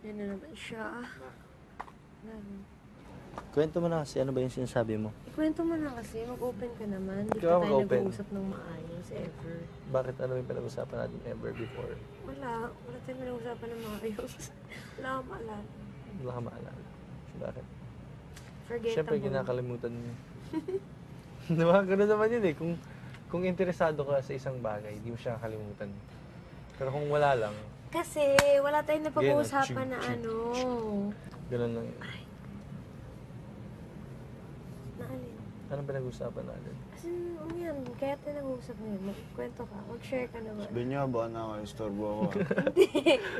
Yan na naman siya. Kwento mo na kasi, ano ba yung sinasabi mo? Ikwento mo na kasi, mag-open ka naman. Hindi Ikaw pa tayo mag-open. nag-uusap ng maayos, ever. Bakit ano yung pinag-usapan natin ever before? Wala tayong pinag-usapan ng maayos. Wala akong maalala. Wala ka maalala. Bakit? Forgettable. Siyempre, kinakalimutan mo. Diba? Ganun naman yun eh. Kung interesado ka sa isang bagay, hindi mo siya kakalimutan. Pero kung wala lang, Kasi, wala tayong napag-uusapan na Ganun, ano. ganun lang yun. Naalin. Anong pinag-usapan natin? Kasi, yan. Kaya tayo nag-uusap ngayon. Magkwento ka. Mag-share ka naman. Sabihin niyo, baka na ako, istorbo ako.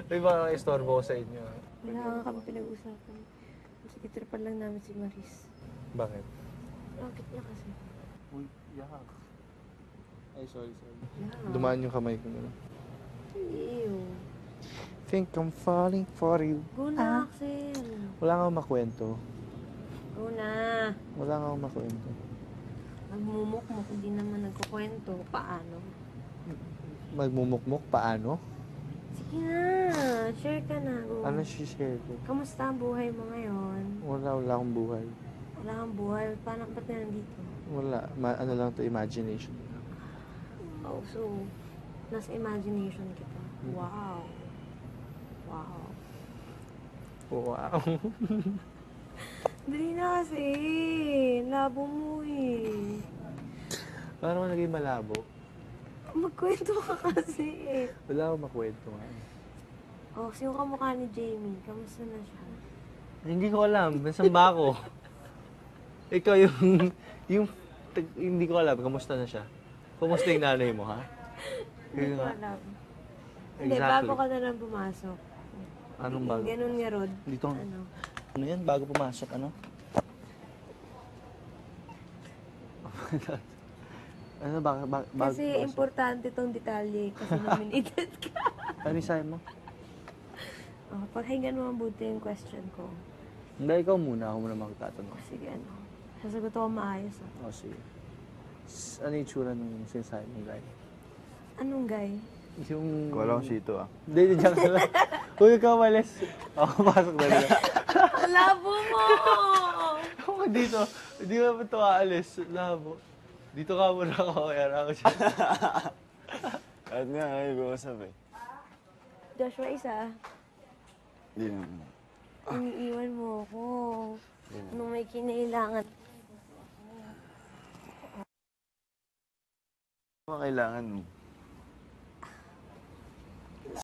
Ay, baka istorbo ko sa inyo. Wala nga kami pinag-usapan. Sige, tripan lang namin si Maris. Bakit? Bakit niya kasi? Uy, yak. Ay, sorry. Yeah. Dumaan yung kamay ko gano'n. Ew. Think I'm falling for you. Go na, Axel. Wala nga akong makwento. Go na. Wala nga akong makwento. Magmumukmuk, hindi naman nagkukwento. Paano? Magmumukmuk, paano? Sige na, share ka na. Go. Ano share ko? Kamusta ang buhay mo ngayon? Wala akong buhay. Wala kang buhay. Paano ba't na nandito? Wala. Ano lang to, imagination. Oh, so, nasa imagination kita. Wow. Wow. Wow. Dali na kasi. Labo mo eh. Paano ka naging malabo? Magkwento ka kasi eh. Wala akong makwento nga. Oh, sino kamukha ni Jamie? Kamusta na siya? Hindi ko alam. Nasaan ba ako? Ikaw hindi ko alam. Kamusta na siya? Kamusta yung nanay mo, ha? Hindi ko nga. alam. Hindi, Exactly. bago ka na lang pumasok. Anong bago? Ganun nga, Rod. Dito. Ano? Ano yan? Bago pumasok, ano? Ano, bago Kasi pumasok? importante tong detalye kasi nominated ka. Ano yung sabi mo? Oh, pakinggan mo mabuti yung question ko. Hindi, ikaw muna. Ako muna magtatanong. Sige, ano. Sasagot ako maayos ah. O, sige. Ano yung tsura ng sinasabi mo, guy? Anong guy? Yung... Wala akong sito, ah. Hindi, diyan ka lang. Uy, ikaw malis. Ako, pasok na rin. Labo mo! Ako dito. Hindi ka ba ito aalis? Labo. Dito ka muna ako. Kaya ako siya. Kahit nga, ay, mag-uusap eh. Joshua, isa. Hindi naman. Iniiwan mo ako. Nung may kinailangan. Ano kailangan mo?